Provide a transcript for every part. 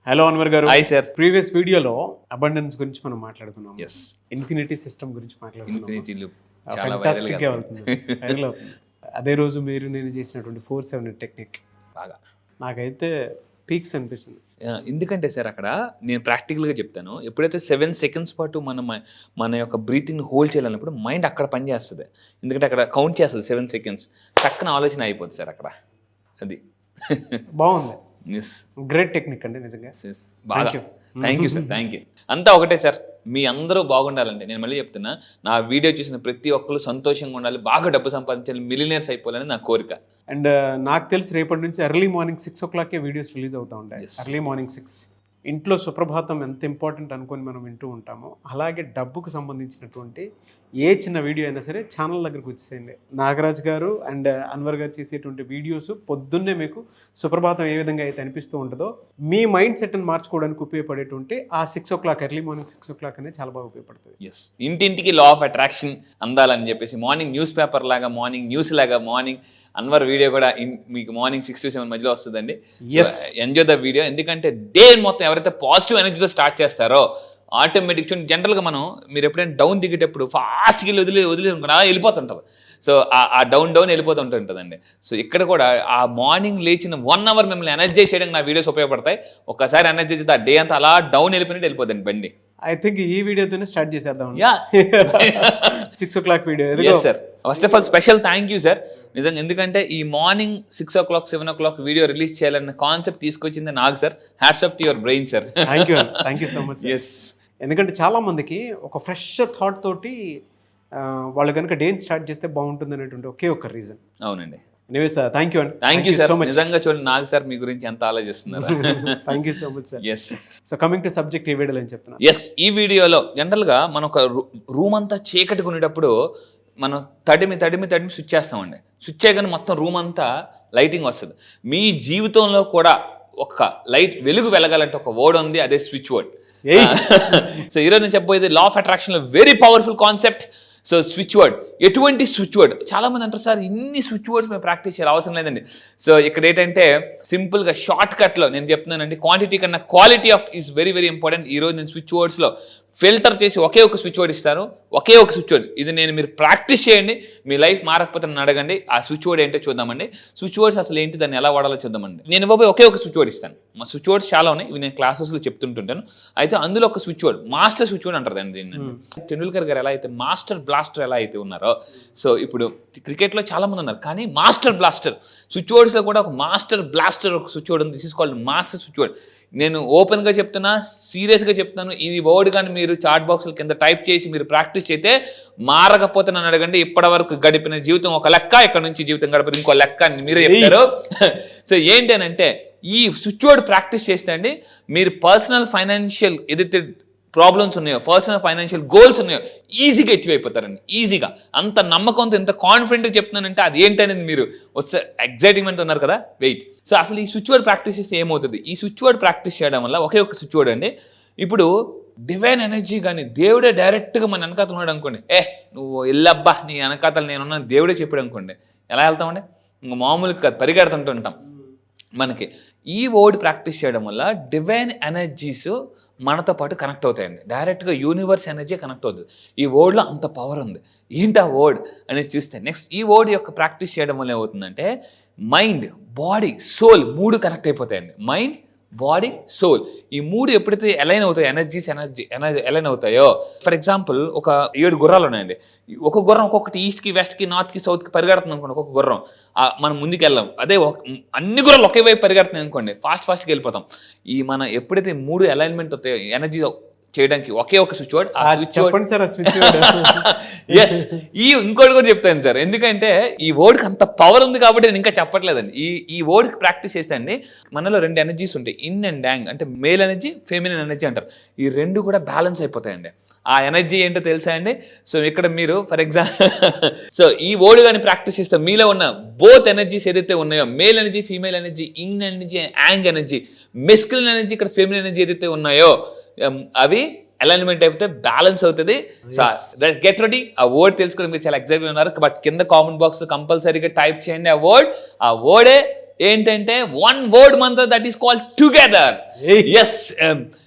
Hello Anwar గారు. Hi sir. Previous వీడియోలో abundance గురించి మనం మాట్లాడుకున్నాం. ఎస్, ఇన్ఫినిటీ సిస్టమ్ గురించి మాట్లాడుకున్నాం. ఇన్ఫినిటీ లూప్ చాలా Fantastic గా వైరల్ అవుతుంది. Viral అవుతుంది. అదే రోజు మీరు నేను చేసినటువంటి 4-7 టెక్నిక్ బాగా. నాకైతే పీక్స్ అనిపిస్తుంది. ఎందుకంటే సార్ అక్కడ నేను ప్రాక్టికల్గా చెప్తాను, ఎప్పుడైతే 7 seconds పాటు మన యొక్క బ్రీతింగ్ హోల్డ్ చేయాలన్నప్పుడు మైండ్ అక్కడ పనిచేస్తుంది. ఎందుకంటే అక్కడ కౌంట్ చేస్తుంది 7 seconds, చక్కన ఆలోచన అయిపోతుంది సార్ అక్కడ. అది బాగుంది. ఎస్, గ్రేట్ టెక్నిక్ అండి నిజంగా. బాగా. Thank you sir, thank you. అంతా ఒకటే సార్, మీ అందరూ బాగుండాలంటే నేను మళ్ళీ చెప్తున్నా, నా వీడియో చూసిన ప్రతి ఒక్కరు సంతోషంగా ఉండాలి, బాగా డబ్బు సంపాదించాలి, మిలియనర్స్ అయిపోవాలని నా కోరిక. అండ్ నాకు తెలిసి రేపటి నుంచి early morning 6 o'clock videos release అవుతూ ఉంటాయి. ఎర్లీ మార్నింగ్ 6 ఇంట్లో సుప్రభాతం ఎంత ఇంపార్టెంట్ అనుకొని మనం వింటూ ఉంటామో, అలాగే డబ్బుకు సంబంధించినటువంటి ఏ చిన్న వీడియో అయినా సరే ఛానల్ దగ్గరకు వచ్చేసేయండి. నాగరాజ్ గారు అండ్ అన్వర్ గారు చేసేటువంటి వీడియోస్ పొద్దున్నే మీకు సుప్రభాతం ఏ విధంగా అయితే అనిపిస్తూ ఉంటుందో, మీ మైండ్ సెట్ని మార్చుకోవడానికి ఉపయోగపడేటువంటి ఆ 6 o'clock ఎర్లీ మార్నింగ్ 6 o'clock అనేది చాలా బాగా ఉపయోగపడుతుంది. ఎస్, ఇంటింటికి లా ఆఫ్ అట్రాక్షన్ అందాలని చెప్పేసి మార్నింగ్ న్యూస్ పేపర్ లాగా, మార్నింగ్ న్యూస్ లాగా, మార్నింగ్ అన్వర్ వీడియో కూడా మీకు మార్నింగ్ 6 to 7 మధ్యలో వస్తుందండి. Enjoy the video. ఎందుకంటే డే మొత్తం ఎవరైతే పాజిటివ్ ఎనర్జీతో స్టార్ట్ చేస్తారో ఆటోమేటిక్ చూడండి, జనరల్గా మీరు ఎప్పుడైనా డౌన్ దిగేటప్పుడు ఫాస్ట్గా వదిలి అలా వెళ్ళిపోతుంటుంది. సో ఆ డౌన్ వెళ్ళిపోతుంటుంటుందండి. సో ఇక్కడ కూడా ఆ మార్నింగ్ లేచిన 1 hour మిమ్మల్ని ఎనర్జైజ్ చేయడానికి నా వీడియోస్ ఉపయోగపడతాయి. ఒక్కసారి ఎనర్జైజ్ అయితే ఆ డే అంతా అలా డౌన్ వెళ్ళిపోయినట్టు వెళ్ళిపోతుంది బండి. ఐ థింక్ ఈ వీడియోతోనే స్టార్ట్ చేసేద్దాం. 6 o'clock video. Sir, first of all special thank you sir నిజంగా. ఎందుకంటే ఈ morning 6 o'clock 7 o'clock video release చేయాలన్న కాన్సెప్ట్ తీసుకొచ్చింది నాకు సార్. Hats off to your brain sir. Thank you so much. Yes, ఎందుకంటే చాలా మందికి ఒక ఫ్రెష్ థాట్ తోటి వాళ్ళు కనుక డేని స్టార్ట్ చేస్తే బాగుంటుంది అనేటువంటి ఒకే ఒక రీజన్. అవునండి. ఎనీవే సార్, థ్యాంక్ యూ అండి. Thank you sir. నిజంగా చూడండి, నాకు సార్ మీ గురించి ఎంత ఆలోచిస్తున్నారు. Thank you so much sir. Yes. So coming to subject, ఈ వీడియోలో ఏం చెప్తున్నా. ఎస్, ఈ వీడియోలో జనరల్గా మనం ఒక రూమ్ అంతా చీకటిగా ఉండేటప్పుడు మనం తడిమి స్విచ్ చేస్తామండి. స్విచ్ చేయగానే మొత్తం రూమ్ అంతా లైటింగ్ వస్తుంది. మీ జీవితంలో కూడా ఒక లైట్ వెలగాలంటే ఒక వర్డ్ ఉంది, అదే స్విచ్ వర్డ్. సో ఈరోజు నేను చెప్పబోయేది లా ఆఫ్ అట్రాక్షన్లో very powerful concept. So switch word. ఎటువంటి స్విచ్ వర్డ్? చాలామంది అంటారు సార్ ఇన్ని స్విచ్ వర్డ్స్ మేము ప్రాక్టీస్ చేయాలి, అవసరం లేదండి. సో ఇక్కడ ఏంటంటే సింపుల్గా షార్ట్ కట్లో నేను చెప్తున్నానండి, క్వాంటిటీ కన్నా quality of is very very important. ఈరోజు నేను స్విచ్ వర్డ్స్లో ఫిల్టర్ చేసి ఒకే ఒక స్విచ్ వర్డ్ ఇస్తాను, ఒకే ఒక స్విచ్ వర్డ్. ఇది మీరు ప్రాక్టీస్ చేయండి, మీ లైఫ్ మారకపోతే నన్ను అడగండి. ఆ స్విచ్ వర్డ్ ఏంటో చూద్దామండి. స్విచ్ వర్డ్స్ అసలు ఏంటి, దాన్ని ఎలా వాడాలో చూద్దామండి. నేను ఇవ్వబోయే ఒకే ఒక స్విచ్ వర్డ్ ఇస్తాను. మా స్విచ్ వర్డ్స్ చాలా ఉన్నాయి, ఇవి నేను క్లాసెస్లో చెప్తుంటుంటాను. అయితే అందులో ఒక switch word, master switch word అంటారు దాన్ని. టెండూల్కర్ గారు ఎలా అయితే మాస్టర్ బ్లాస్టర్ ఎలా అయితే ఉన్నారో, సో ఇప్పుడు క్రికెట్లో చాలా మంది ఉన్నారు, కానీ మాస్టర్ బ్లాస్టర్ స్విచ్ వర్డ్స్లో కూడా ఒక మాస్టర్ బ్లాస్టర్ ఒక స్విచ్ వర్డ్ ఉంది. This is called master switch word. నేను ఓపెన్గా చెప్తున్నా, సీరియస్గా చెప్తున్నాను. ఈ వర్డ్ కానీ మీరు చాట్ బాక్స్ల కింద టైప్ చేసి మీరు ప్రాక్టీస్ చేస్తే మారకపోతే నన్ను అడగండి. ఇప్పటి వరకు గడిపిన జీవితం ఒక లెక్క, ఇక్కడ నుంచి జీవితం గడిపిన ఇంకో లెక్క అని మీరే చెప్తారు. సో ఏంటి అని అంటే, ఈ స్విచ్ వర్డ్ ప్రాక్టీస్ చేస్తే అండి మీరు పర్సనల్ ఫైనాన్షియల్ ఏదైతే ప్రాబ్లమ్స్ ఉన్నాయో, పర్సనల్ ఫైనాన్షియల్ గోల్స్ ఉన్నాయో ఈజీగా అచీవ్ అయిపోతారండి. ఈజీగా. అంత నమ్మకంతో, ఎంత కాన్ఫిడెంట్గా చెప్తున్నానంటే అది ఏంటనేది మీరు వస్తే ఎగ్జైటింగ్మెంట్ ఉన్నారు కదా, వెయిట్. సో అసలు ఈ స్విచ్ వర్డ్ ప్రాక్టీస్ చేస్తే ఏమవుతుంది? ఈ స్విచ్ వర్డ్ ప్రాక్టీస్ చేయడం వల్ల ఒకే ఒక స్విచ్ వర్డ్ అండి. ఇప్పుడు డివైన్ ఎనర్జీ కానీ దేవుడే డైరెక్ట్గా మన వెనకాతలు ఉన్నాడు అనుకోండి, నువ్వు ఎల్లబ్బా నీ వెనకాతలు నేనున్నా దేవుడే చెప్పాడు అనుకోండి, ఎలా వెళ్తామండి? ఇంకా మామూలుగా కాదు, పరిగెడుతుంటుంటాం. మనకి ఈ వర్డ్ ప్రాక్టీస్ చేయడం వల్ల డివైన్ ఎనర్జీస్ మనతో పాటు కనెక్ట్ అవుతాయండి. డైరెక్ట్గా యూనివర్స్ ఎనర్జీ కనెక్ట్ అవుతుంది. ఈ వర్డ్లో అంత పవర్ ఉంది. ఏంటి ఆ వర్డ్ అనేది చూస్తే, నెక్స్ట్ ఈ వర్డ్ యొక్క ప్రాక్టీస్ చేయడం వల్ల ఏమవుతుందంటే మైండ్, బాడీ, సోల్ 3 కనెక్ట్ అయిపోతాయండి. మైండ్, బాడీ, సోల్ ఈ 3 ఎప్పుడైతే అలైన్ అవుతాయో, ఎనర్జీస్ అలైన్ అవుతాయో, ఫర్ ఎగ్జాంపుల్ ఒక 7 గుర్రాలు ఉన్నాయండి. ఒక గుర్రం ఒక్కొక్కటి ఈస్ట్కి, వెస్ట్కి, నార్త్కి, సౌత్కి పరిగెడుతుంది అనుకోండి. ఒక్కొక్క గుర్రం మనం ముందుకు వెళ్ళాం. అదే అన్ని గుర్రాలు ఒకే వైపు పరిగెడుతున్నాయి అనుకోండి, ఫాస్ట్గా వెళ్ళిపోతాం. ఈ మన ఎప్పుడైతే 3 అలైన్మెంట్ అవుతాయో ఎనర్జీ చేయడానికి ఒకే ఒక స్విచ్ వర్డ్. ఎస్, ఈ ఇంకోటి కూడా చెప్తాను సార్, ఎందుకంటే ఈ వర్డ్కి అంత పవర్ ఉంది కాబట్టి నేను ఇంకా చెప్పట్లేదండి. ఈ వర్డ్కి ప్రాక్టీస్ చేస్తే అండి మనలో 2 ఎనర్జీస్ ఉంటాయి, ఇన్ అండ్ యాంగ్, అంటే మేల్ ఎనర్జీ, ఫెమినిన్ ఎనర్జీ అంటారు. ఈ 2 కూడా బ్యాలెన్స్ అయిపోతాయండి. ఆ ఎనర్జీ ఏంటో తెలుసా అండి? సో ఇక్కడ మీరు ఫర్ ఎగ్జాంపుల్ సో ఈ వర్డ్ కానీ ప్రాక్టీస్ చేస్తే మీలో ఉన్న బోత్ ఎనర్జీస్ ఏదైతే ఉన్నాయో, male energy, female energy, yin energy, yang energy, masculine energy, ఇక్కడ ఫెమినిన్ ఎనర్జీ ఏదైతే ఉన్నాయో అవి అలైన్మెంట్ అయిపోతే బ్యాలెన్స్ అవుతుంది. Get ready. ఆ వర్డ్ తెలుసుకోవడం మీరు చాలా ఎగ్జైట్గా ఉన్నారు, బట్ కింద కామెంట్ బాక్స్ లో కంపల్సరీగా టైప్ చేయండి ఆ వర్డే ఏంటంటే వన్ వర్డ్ మంత్ర that is called together. Yes,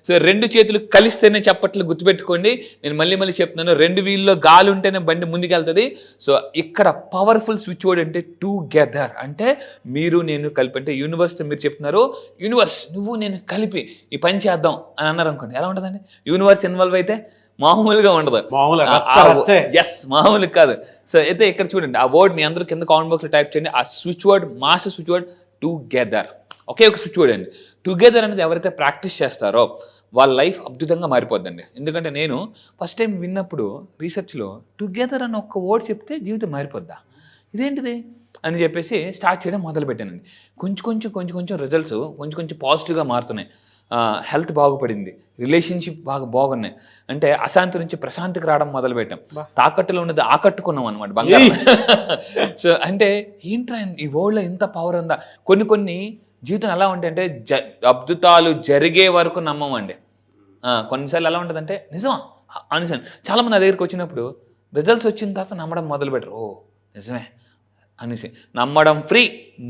so రెండు చేతులు కలిస్తేనే చప్పట్లు, గుర్తుపెట్టుకోండి. నేను మళ్ళీ మళ్ళీ చెప్తున్నాను, రెండు వీల్లో గాలి ఉంటేనే బండి ముందుకెళ్తుంది. సో ఇక్కడ పవర్ఫుల్ స్విచ్ వర్డ్ అంటే టుగెదర్, అంటే మీరు నేను కలిపి, అంటే యూనివర్స్తో మీరు చెప్తున్నారు, యూనివర్స్ నువ్వు నేను కలిపి ఈ పని చేద్దాం అని అన్నారు అనుకోండి, ఎలా ఉంటుందండి? యూనివర్స్ ఇన్వాల్వ్ అయితే మామూలుగా ఉండదు, ఎస్ మామూలుగా కాదు. సో అయితే ఇక్కడ చూడండి, ఆ వర్డ్ మీ అందరూ కింద కామెంట్ బాక్స్లో టైప్ చేయండి. ఆ switch word, master switch word together. ఒకే ఒక స్విచ్ వర్డ్ అండి. టుగెదర్ అనేది ఎవరైతే ప్రాక్టీస్ చేస్తారో వాళ్ళ లైఫ్ అద్భుతంగా మారిపోద్దండి. ఎందుకంటే నేను ఫస్ట్ టైం విన్నప్పుడు రీసెర్చ్లో టుగెదర్ అని ఒక్క వర్డ్ చెప్తే జీవితం మారిపోద్దా, ఇదేంటిది అని చెప్పేసి స్టార్ట్ చేయడం మొదలుపెట్టానండి. కొంచెం రిజల్ట్స్ కొంచెం పాజిటివ్గా మారుతున్నాయి. హెల్త్ బాగుపడింది, రిలేషన్షిప్ బాగున్నాయి, అంటే అశాంతి నుంచి ప్రశాంతికి రావడం మొదలుపెట్టాం, తాకట్టులో ఉన్నది ఆకట్టుకున్నాం అనమాట బంగారం. సో అంటే ఏంట్రా ఈ వరల్డ్లో ఇంత పవర్ ఉందా. కొన్ని జీవితం ఎలా ఉంటాయంటే అద్భుతాలు జరిగే వరకు నమ్మమండి. కొన్నిసార్లు ఎలా ఉంటుందంటే నిజమా అనేసాను. చాలామంది నా దగ్గరికి వచ్చినప్పుడు రిజల్ట్స్ వచ్చిన తర్వాత నమ్మడం మొదలు పెట్టరు. ఓ నిజమే అనేసి. నమ్మడం free,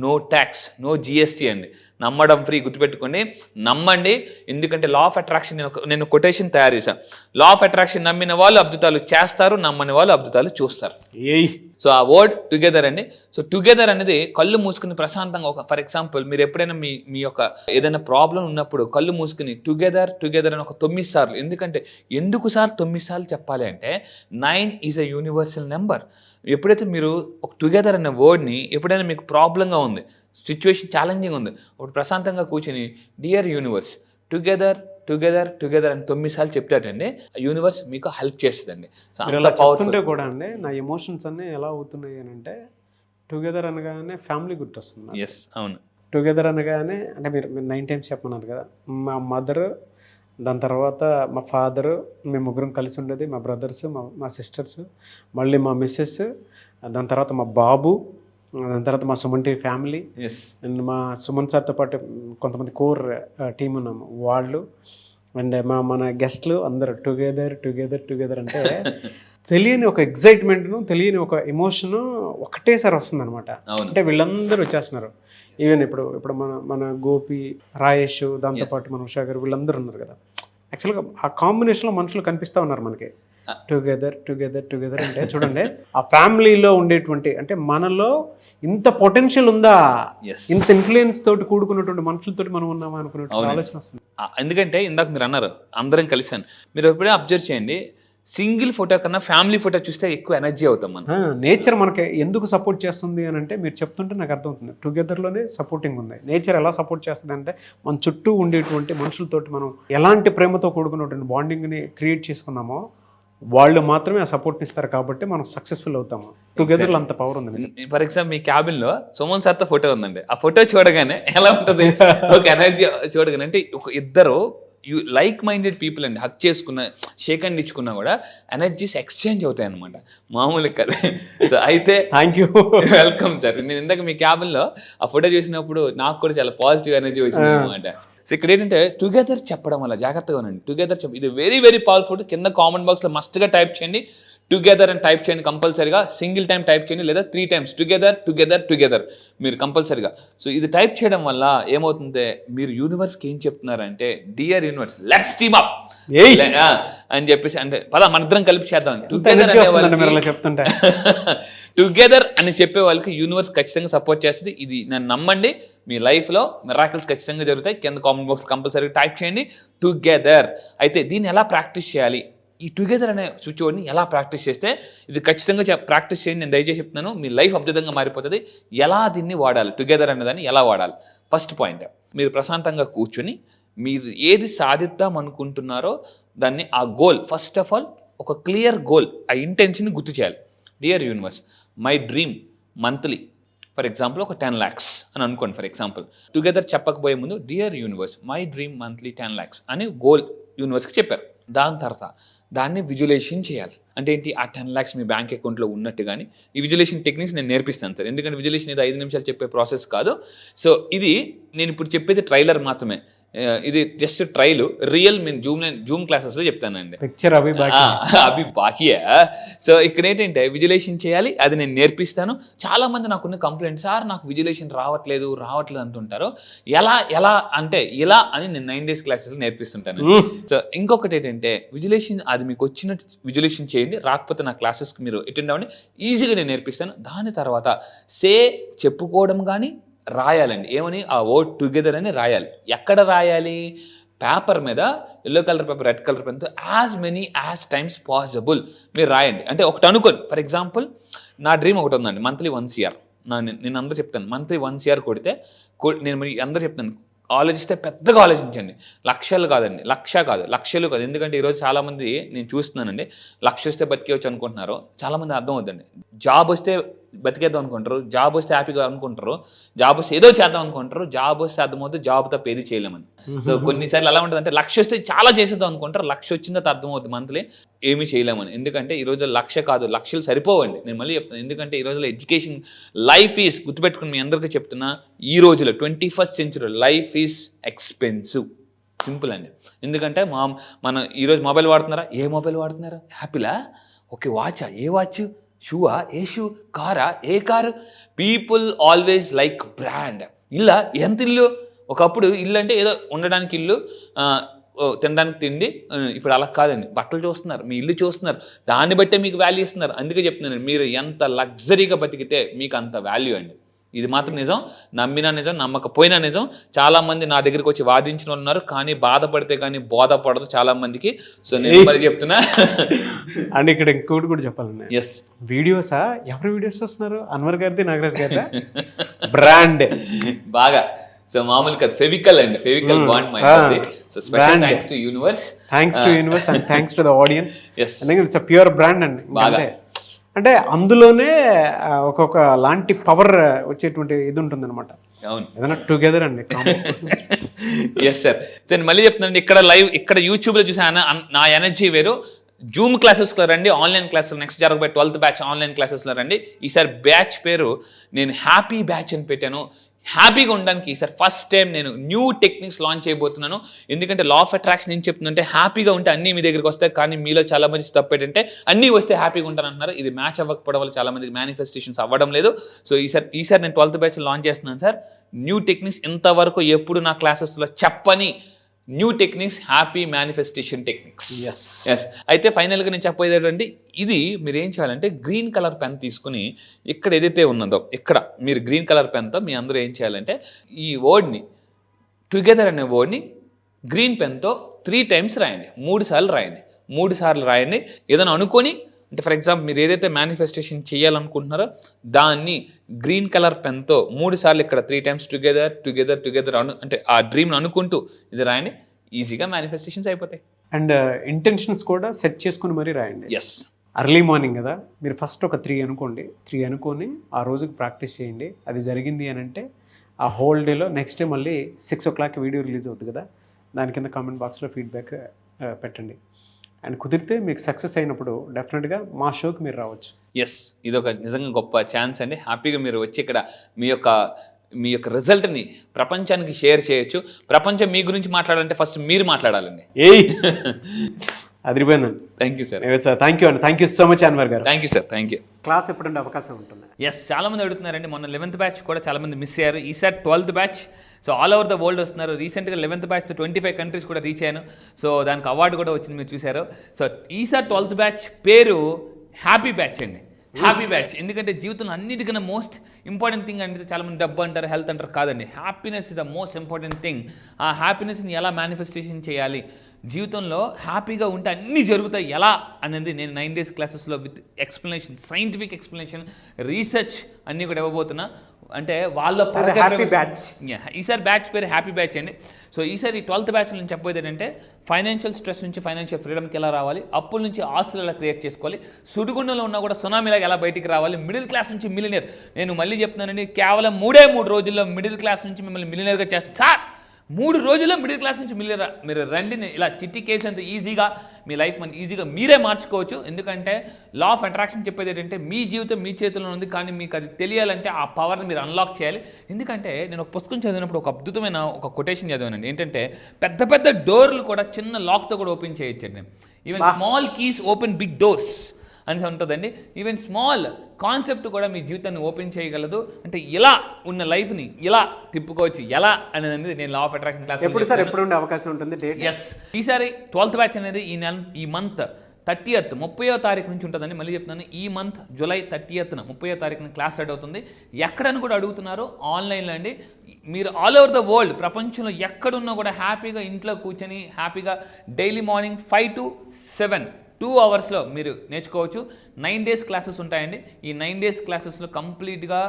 no tax, no GST అండి. నమ్మడం ఫ్రీ, గుర్తుపెట్టుకోండి, నమ్మండి. ఎందుకంటే లా ఆఫ్ అట్రాక్షన్ నేను కొటేషన్ తయారు చేశాను. లా ఆఫ్ అట్రాక్షన్ నమ్మిన వాళ్ళు అద్భుతాలు చేస్తారు, నమ్మని వాళ్ళు అద్భుతాలు చూస్తారు. సో ఆ వర్డ్ టుగెదర్ అండి. సో టుగెదర్ అనేది కళ్ళు మూసుకుని ప్రశాంతంగా, ఒక ఫర్ ఎగ్జాంపుల్ మీరు ఎప్పుడైనా మీ యొక్క ఏదైనా ప్రాబ్లం ఉన్నప్పుడు కళ్ళు మూసుకుని టుగెదర్ అని ఒక 9 సార్లు. ఎందుకంటే ఎందుకు సార్ 9 సార్లు చెప్పాలి అంటే 9 ఈజ్ అ యూనివర్సల్ నెంబర్. ఎప్పుడైతే మీరు ఒక టుగెదర్ అనే వర్డ్ని, ఎప్పుడైనా మీకు ప్రాబ్లంగా ఉంది, సిచ్యువేషన్ ఛాలెంజింగ్ ఉంది, ఒకటి ప్రశాంతంగా కూర్చొని డియర్ యూనివర్స్ టుగెదర్ అని 9 సార్లు చెప్తాడండి, యూనివర్స్ మీకు హెల్ప్ చేస్తుందండి. సో అలా చెప్తుంటే కూడా అండి నా ఎమోషన్స్ అన్నీ ఎలా అవుతున్నాయి అని అంటే, టుగెదర్ అనగానే ఫ్యామిలీ గుర్తొస్తుంది. ఎస్, అవును. టుగెదర్ అనగానే అంటే మీరు 9 టైమ్స్ చెప్పమన్నారు కదా, మా మదర్, దాని తర్వాత మా ఫాదరు, మేము ముగ్గురం కలిసి ఉండేది, మా బ్రదర్స్, మా సిస్టర్స్, మళ్ళీ మా మిస్సెస్, దాని తర్వాత మా బాబు, దాని తర్వాత మా సుమన్ టీవీ ఫ్యామిలీ, అండ్ మా సుమన్ సార్తో పాటు కొంతమంది కోర్ టీం ఉన్నాము వాళ్ళు, అండ్ మన గెస్ట్లు అందరూ టుగెదర్ అంటే తెలియని ఒక ఎగ్జైట్మెంట్ను, తెలియని ఒక ఎమోషను ఒకటేసారి వస్తుంది అనమాట. అంటే వీళ్ళందరూ వచ్చేస్తున్నారు. ఈవెన్ ఇప్పుడు మన గోపి, రాయేష్, దాంతోపాటు మన ఉషా గారు, వీళ్ళందరూ ఉన్నారు కదా. యాక్చువల్గా ఆ కాంబినేషన్లో మనుషులు కనిపిస్తూ ఉన్నారు మనకి. టుగెదర్ అంటే చూడండి, ఆ ఫ్యామిలీలో ఉండేటువంటి, అంటే మనలో ఇంత పొటెన్షియల్ ఉందా, ఇంత ఇన్ఫ్లుయెన్స్ తోటి కూడుకున్నటువంటి మనుషులతోటి మనం ఉన్నామా అనుకునే ఆలోచన వస్తుంది. ఎందుకంటే ఇందాక మీరు అన్నారు అందరం కలిసాను, మీరు ఎప్పుడైనా అబ్జర్వ్ చేయండి, సింగిల్ ఫోటో కన్నా ఫ్యామిలీ ఫోటో చూస్తే ఎక్కువ ఎనర్జీ అవుతాం మనం. నేచర్ మనకి ఎందుకు సపోర్ట్ చేస్తుంది అని అంటే, మీరు చెప్తుంటే నాకు అర్థమవుతుంది, టుగెదర్లోనే సపోర్టింగ్ ఉంది. నేచర్ ఎలా సపోర్ట్ చేస్తుంది అంటే, మన చుట్టూ ఉండేటువంటి మనుషులతోటి మనం ఎలాంటి ప్రేమతో కూడుకున్నటువంటి బాండింగ్ని క్రియేట్ చేసుకున్నామో వాళ్ళు మాత్రమే ఆ సపోర్ట్ని ఇస్తారు, కాబట్టి మనం సక్సెస్ఫుల్ అవుతాము. టుగెదర్లో అంత పవర్ ఉంది. ఫర్ ఎగ్జాంపుల్ మీ క్యాబిన్లో సుమన్ సార్తో ఫోటో ఉందండి, ఆ ఫోటో చూడగానే ఎలా ఉంటుంది, ఒక ఎనర్జీ చూడగానే, అంటే ఒక ఇద్దరు లైక్ మైండెడ్ పీపుల్ అండి, హక్ చేసుకున్న, షేక్ హ్యాండ్ ఇచ్చుకున్నా కూడా ఎనర్జీస్ ఎక్స్చేంజ్ అవుతాయి అనమాట, మామూలుగా కదా. సో అయితే థ్యాంక్ యూ, వెల్కమ్ సార్. నేను ఇందాక మీ క్యాబిన్లో ఆ ఫోటో చూసినప్పుడు నాకు కూడా చాలా పాజిటివ్ ఎనర్జీ వచ్చింది అనమాట. సో ఇక్కడ ఏంటంటే టుగెదర్ చెప్పడం వల్ల జాగ్రత్తగా ఉండండి. టుగెదర్ ఇది వెరీ పవర్ఫుల్. కింద కామెంట్ బాక్స్లో మస్ట్గా టైప్ చేయండి, టుగెదర్ అని టైప్ చేయండి కంపల్సరీగా. సింగిల్ టైం టైప్ చేయండి, లేదా 3 టైమ్స్ టుగెదర్ మీరు కంపల్సరీగా. సో ఇది టైప్ చేయడం వల్ల ఏమవుతుందంటే, మీరు యూనివర్స్కి ఏం చెప్తున్నారంటే, dear universe let's team up అని చెప్పేసి, అంటే పద మన ఇద్దరం కలిపి చేద్దాం. టుగెదర్ అని చెప్పే వాళ్ళకి యూనివర్స్ ఖచ్చితంగా సపోర్ట్ చేస్తుంది. ఇది నన్ను నమ్మండి, మీ లైఫ్లో మిరాకిల్స్ ఖచ్చితంగా జరుగుతాయి. కింద కామెంట్ బాక్స్ కంపల్సరీగా టైప్ చేయండి టుగెదర్. అయితే దీన్ని ఎలా ప్రాక్టీస్ చేయాలి, ఈ టుగెదర్ అనే స్విచ్ వర్డ్ని ఎలా ప్రాక్టీస్ చేస్తే, ఇది ఖచ్చితంగా ప్రాక్టీస్ చేయండి, నేను దయచేసి చెప్తున్నాను, మీ లైఫ్ అద్భుతంగా మారిపోతుంది. ఎలా దీన్ని వాడాలి, టుగెదర్ అనేదాన్ని ఎలా వాడాలి? ఫస్ట్ పాయింట్, మీరు ప్రశాంతంగా కూర్చొని మీరు ఏది సాధిద్దాం అనుకుంటున్నారో దాన్ని, ఆ గోల్, ఫస్ట్ ఆఫ్ ఆల్ ఒక క్లియర్ గోల్, ఆ ఇంటెన్షన్ గుర్తు చేయాలి. Dear universe, my dream monthly, for example ఒక 10 lakhs అని అనుకోండి. ఫర్ ఎగ్జాంపుల్ టుగెదర్ చెప్పకపోయే ముందు dear universe my dream monthly 10 lakhs అని గోల్ యూనివర్స్కి చెప్పారు. దాని తర్వాత దాన్ని విజువలైజేషన్ చేయాలి. అంటే ఏంటి, ఆ 10 lakhs మీ బ్యాంక్ అకౌంట్లో ఉన్నట్టు. కానీ ఈ విజువలైజేషన్ టెక్నిక్స్ నేను నేర్పిస్తాను సార్, ఎందుకంటే విజువలైజేషన్ ఇది 5 నిమిషాలు చెప్పే ప్రాసెస్ కాదు. సో ఇది నేను ఇప్పుడు చెప్పేది ట్రైలర్ మాత్రమే. ఇది జస్ట్ ట్రైల్, రియల్ నేను జూమ్ క్లాసెస్లో చెప్తానండి. పిక్చర్ అవి అవి బాకీయా. సో ఇక్కడ ఏంటంటే విజువలైజేషన్ చేయాలి, అది నేను నేర్పిస్తాను. చాలామంది నాకున్న కంప్లైంట్, సార్ నాకు విజువలైజేషన్ రావట్లేదు అంటుంటారు. ఎలా అంటే ఇలా అని నేను 9 days క్లాసెస్లో నేర్పిస్తుంటాను. సో ఇంకొకటి ఏంటంటే విజువలైజేషన్, అది మీకు వచ్చిన విజువలైజేషన్ చేయండి, రాకపోతే నా క్లాసెస్కి మీరు అటెండ్ అవ్వండి, ఈజీగా నేను నేర్పిస్తాను. దాని తర్వాత చెప్పుకోవడం కానీ రాయాలండి. ఏమని? ఆ వర్డ్ టుగెదర్ అని రాయాలి. ఎక్కడ రాయాలి? పేపర్ మీద, yellow colour paper, red colour పెన్తో యాజ్ మెనీ టైమ్స్ పాసిబుల్ మీరు రాయండి. అంటే ఒకటి అనుకోండి, ఫర్ ఎగ్జాంపుల్ నా డ్రీమ్ ఒకటి ఉందండి, మంత్లీ 1 CR. నేను అందరూ చెప్తాను, మంత్లీ 1 CR కొడితే నేను మరి అందరూ చెప్తాను, ఆలోచిస్తే పెద్దగా ఆలోచించండి. లక్షలు కాదండి, లక్షలు కాదు. ఎందుకంటే ఈరోజు చాలామంది నేను చూస్తున్నానండి, 1,00,000 వస్తే బతికేవచ్చు అనుకుంటున్నారు. చాలామంది అర్థం అవుతుందండి, జాబ్ వస్తే బతికేద్దాం అనుకుంటారు, జాబ్ వస్తే హ్యాపీగా అనుకుంటారు, జాబ్ వస్తే ఏదో చేద్దాం అనుకుంటారు, జాబ్ వస్తే అర్థమవుతుంది జాబ్ తప్ప ఏది చేయలేమని. సో కొన్నిసార్లు ఎలా ఉంటుంది అంటే 1,00,000 వస్తే చాలా చేసేద్దాం అనుకుంటారు, 1,00,000 వచ్చిన తర్వాత అర్థమవుతుంది మంత్లీ ఏమీ చేయలేమని. ఎందుకంటే ఈ రోజు 1,00,000 కాదు, లక్షలు సరిపోవండి. నేను మళ్ళీ చెప్తాను, ఎందుకంటే ఈ రోజుల్లో ఎడ్యుకేషన్, లైఫ్ ఈజ్, గుర్తుపెట్టుకుని మీ అందరికీ చెప్తున్నా, ఈ రోజులో 21st century life is expensive. Simple అండి. ఎందుకంటే మనం ఈరోజు మొబైల్ వాడుతున్నారా? ఏ మొబైల్ వాడుతున్నారా? యాపిలా? ఓకే. వాచా? ఏ వాచ్? షూవా? ఏ షూ? కారా? ఏ car? People always like brand. ఇల్లా? ఎంత ఇల్లు? ఒకప్పుడు ఇల్లు అంటే ఏదో ఉండడానికి ఇల్లు, తినడానికి తిండి. ఇప్పుడు అలా కాదండి, బట్టలు చూస్తున్నారు, మీ ఇల్లు చూస్తున్నారు, దాన్ని బట్టే మీకు వాల్యూ ఇస్తున్నారు. అందుకే చెప్తున్నాను, మీరు ఎంత లగ్జరీగా బతికితే మీకు అంత వాల్యూ అండి. ఇది మాత్రం నిజం, నమ్మినా నిజం, నమ్మకపోయినా నిజం. చాలామంది నా దగ్గరికి వచ్చి వాదించిన వాళ్ళు ఉన్నారు, కానీ బాధపడితే కానీ బోధపడదు చాలామందికి. సో నేను మరి చెప్తున్నా. అండ్ ఇక్కడ ఇంకోటి కూడా చెప్పాలండి. ఎస్, వీడియోసా? ఎవరి వీడియోస్ వస్తున్నారు? అన్వర్ గారిది, నాగరాజ్ గారిదా? బ్రాండ్ బాగా. సో మామూలు కదా, ఫెవికల్ అండి, ఫెవికల్ బాండ్ మై. So special thanks to universe and thanks to the audience. Yes, it's pure brand అండి. బాగా అంటే అందులోనే ఒక్కొక్క లాంటి పవర్ వచ్చేటువంటి ఇది ఉంటుంది అనమాట. అవును, ఏదైనా టుగెదర్ అండి. Yes sir. నేను మళ్ళీ చెప్తున్నాను, ఇక్కడ యూట్యూబ్లో చూసాను నా ఎనర్జీ వేరు. జూమ్ క్లాసెస్లో రండి, ఆన్లైన్ క్లాసెస్ నెక్స్ట్ జరగబోయే 12th బ్యాచ్ ఆన్లైన్ క్లాసెస్లో రండి. ఈసారి బ్యాచ్ పేరు నేను హ్యాపీ బ్యాచ్ అని పెట్టాను. హ్యాపీగా ఉండడానికి ఈసారి ఫస్ట్ టైం నేను న్యూ టెక్నిక్స్ లాంచ్ చేయబోతున్నాను. ఎందుకంటే లా ఆఫ్ అట్రాక్షన్ ఏం చెప్తుందంటే, హ్యాపీగా ఉంటే అన్నీ మీ దగ్గరికి వస్తాయి. కానీ మీలో చాలా మంది తప్పు ఏంటంటే అన్నీ వస్తే హ్యాపీగా ఉంటారు అంటున్నారు. ఇది మ్యాచ్ అవ్వకపోవడం వల్ల చాలా మందికి మేనిఫెస్టేషన్స్ అవ్వడం లేదు. సో ఈసారి నేను 12th బ్యాచ్ లాంచ్ చేస్తున్నాను సార్. న్యూ టెక్నిక్స్, ఇంతవరకు ఎప్పుడు నా క్లాసెస్లో చెప్పని new techniques, happy manifestation techniques. Yes. అయితే ఫైనల్గా నేను చెప్పేది ఏంటంటే, ఇది మీరు ఏం చేయాలంటే గ్రీన్ కలర్ పెన్ తీసుకుని ఇక్కడ ఏదైతే ఉన్నదో ఇక్కడ మీరు గ్రీన్ కలర్ పెన్తో మీ అందరూ ఏం చేయాలంటే ఈ వర్డ్ని, టుగెదర్ అనే వర్డ్ని గ్రీన్ పెన్తో 3 times రాయండి. 3 సార్లు రాయండి. 3 సార్లు రాయండి. ఏదైనా అనుకొని, అంటే ఫర్ ఎగ్జాంపుల్ మీరు ఏదైతే మేనిఫెస్టేషన్ చేయాలనుకుంటున్నారో దాన్ని గ్రీన్ కలర్ పెన్తో 3 సార్లు ఇక్కడ 3 times టుగెదర్ అంటే ఆ డ్రీమ్ని అనుకుంటూ ఇది రాయండి. ఈజీగా మేనిఫెస్టేషన్స్ అయిపోతాయి. అండ్ ఇంటెన్షన్స్ కూడా సెట్ చేసుకుని మరీ రాయండి. ఎస్. అర్లీ మార్నింగ్ కదా, మీరు ఫస్ట్ ఒక 3 అనుకోండి. 3 అనుకొని ఆ రోజుకి ప్రాక్టీస్ చేయండి. అది జరిగింది అని అంటే ఆ హోల్ డేలో నెక్స్ట్ డే మళ్ళీ 6 o'clock వీడియో రిలీజ్ అవుతుంది కదా, దాని కింద కామెంట్ బాక్స్లో ఫీడ్బ్యాక్ పెట్టండి. అండ్ కుదిరితే మీకు సక్సెస్ అయినప్పుడు డెఫినెట్గా మా షోకి మీరు రావచ్చు. ఎస్, ఇది ఒక నిజంగా గొప్ప ఛాన్స్ అండి. హ్యాపీగా మీరు వచ్చి ఇక్కడ మీ యొక్క రిజల్ట్ని ప్రపంచానికి షేర్ చేయొచ్చు. ప్రపంచం మీ గురించి మాట్లాడాలంటే ఫస్ట్ మీరు మాట్లాడాలండి. అదిరిపోయిందండి. Thank you sir. Thank you అండి. Thank you so much Anwar గారు. Thank you sir. Thank you. Class ఎప్పుడంటే అవకాశం ఉంటుంది? ఎస్, చాలామంది అడుగుతున్నారండి. మొన్న 11th బ్యాచ్ కూడా చాలామంది మిస్ అయ్యారు. ఈసారి 12th batch. So all over the world వస్తున్నారు. రీసెంట్గా 11th బ్యాచ్తో 25 countries కూడా రీచ్ అయ్యాను. సో దానికి అవార్డు కూడా వచ్చింది, మీరు చూశారు. సో ఈసారి 12th బ్యాచ్ పేరు హ్యాపీ బ్యాచ్ అండి. Happy batch. ఎందుకంటే జీవితంలో అన్నిటికన్నా మోస్ట్ ఇంపార్టెంట్ థింగ్ అంటే చాలామంది డబ్బు అంటారు, హెల్త్ అంటారు. కాదండి, happiness is the most important thing. ఆ హ్యాపీనెస్ని ఎలా మేనిఫెస్టేషన్ చేయాలి, జీవితంలో హ్యాపీగా ఉంటే అన్నీ జరుగుతాయి ఎలా అనేది నేను 9 days క్లాసెస్లో with explanation, scientific explanation, research అన్నీ కూడా ఇవ్వబోతున్నా. అంటే వాళ్ళ హ్యాపీ బ్యాచ్. ఈసారి బ్యాచ్ పేరు హ్యాపీ బ్యాచ్ అండి. సో ఈసారి 12th బ్యాచ్లో నేను చెప్పేది ఏంటంటే, ఫైనాన్షియల్ స్ట్రెస్ నుంచి ఫైనాన్షియల్ ఫ్రీడమ్కి ఎలా రావాలి, అప్పుల నుంచి ఆస్తులు ఎలా క్రియేట్ చేసుకోవాలి, సుడిగుండంలో ఉన్నా కూడా సునామీలాగా ఎలా బయటికి రావాలి, మిడిల్ క్లాస్ నుంచి మిలినియర్. నేను మళ్ళీ చెప్తున్నానండి, కేవలం 3 రోజుల్లో మిడిల్ క్లాస్ నుంచి మిమ్మల్ని మిలినియర్గా చేస్తాను సార్. 3 రోజుల్లో మిడిల్ క్లాస్ నుంచి మిలియర్ మీరు రండి. ఇలా చిట్టి కేసు అంత ఈజీగా మీ లైఫ్ మనం ఈజీగా మీరే మార్చుకోవచ్చు. ఎందుకంటే లా ఆఫ్ అట్రాక్షన్ చెప్పేది ఏంటంటే మీ జీవితం మీ చేతిలో ఉంది, కానీ మీకు అది తెలియాలంటే ఆ పవర్ని మీరు అన్లాక్ చేయాలి. ఎందుకంటే నేను ఒక పుస్తకం చదివినప్పుడు ఒక అద్భుతమైన ఒక కొటేషన్ చదివానండి. ఏంటంటే పెద్ద పెద్ద డోర్లు కూడా చిన్న లాక్తో కూడా ఓపెన్ చేయొచ్చండి. Even small keys open big doors అని ఉంటుందండి. ఈవెన్ స్మాల్ కాన్సెప్ట్ కూడా మీ జీవితాన్ని ఓపెన్ చేయగలదు. అంటే ఇలా ఉన్న లైఫ్ని ఇలా తిప్పుకోవచ్చు ఎలా అనేది నేను లా ఆఫ్ అట్రాక్షన్ క్లాస్ ఎప్పుడు ఉండే అవకాశం ఉంటుంది డేట్? ఎస్, ఈసారి 12th బ్యాచ్ అనేది ఈ మంత్ 30th 30వ తారీఖు నుంచి ఉంటుందండి. మళ్ళీ చెప్తున్నాను, ఈ మంత్ జూలై 30th 30వ తారీఖున క్లాస్ స్టార్ట్ అవుతుంది. ఎక్కడని కూడా అడుగుతున్నారు, ఆన్లైన్లో అండి. మీరు ఆల్ ఓవర్ ద వరల్డ్, ప్రపంచంలో ఎక్కడున్నా కూడా హ్యాపీగా ఇంట్లో కూర్చొని హ్యాపీగా డైలీ మార్నింగ్ 5 to 7 2 అవర్స్లో మీరు నేర్చుకోవచ్చు. 9 days క్లాసెస్ ఉంటాయండి. ఈ 9 days క్లాసెస్లో కంప్లీట్గా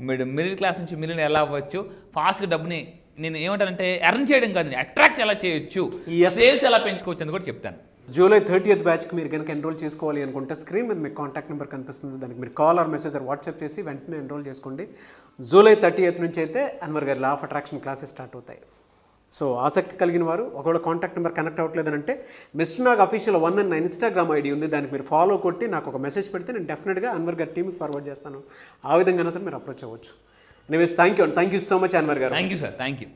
మీరు మిడిల్ క్లాస్ నుంచి మిలియన్ ఎలా అవ్వచ్చు, ఫాస్ట్గా డబ్బుని నేను ఏమంటానంటే ఎర్న్ చేయడం కాదు, అట్రాక్ట్ ఎలా చేయొచ్చు, సేల్స్ ఎలా పెంచుకోవచ్చు అని కూడా చెప్తాను. జూలై 30th బ్యాచ్కి మీరు కనుక ఎన్రోల్ చేసుకోవాలి అనుకుంటే స్క్రీన్ మీద మీకు కాంటాక్ట్ నెంబర్ కనిపిస్తుంది. దానికి మీరు call or message or WhatsApp చేసి వెంటనే ఎన్రోల్ చేసుకోండి. జూలై 30th నుంచి అయితే అన్వర్ గారి law of attraction classes start అవుతాయి. సో ఆసక్తి కలిగిన వారు ఒకవేళ కాంటాక్ట్ నెంబర్ కనెక్ట్ అవ్వట్లేదంటే మిస్టర్ నాగ్ అఫీషియల్ 1 అని నా ఇన్స్టాగ్రామ్ ఐడి ఉంది, దానికి మీరు ఫాలో కొట్టి నాకు ఒక మెసేజ్ పెడితే నేను డెఫినెట్గా అన్వర్ గారి టీమ్కి ఫార్వర్డ్ చేస్తాను. ఆ విధంగా సరే మీరు అప్రోచ్ అవ్వచ్చు. Anyways thank you so much Anwar గారు. Thank you sir, thank you.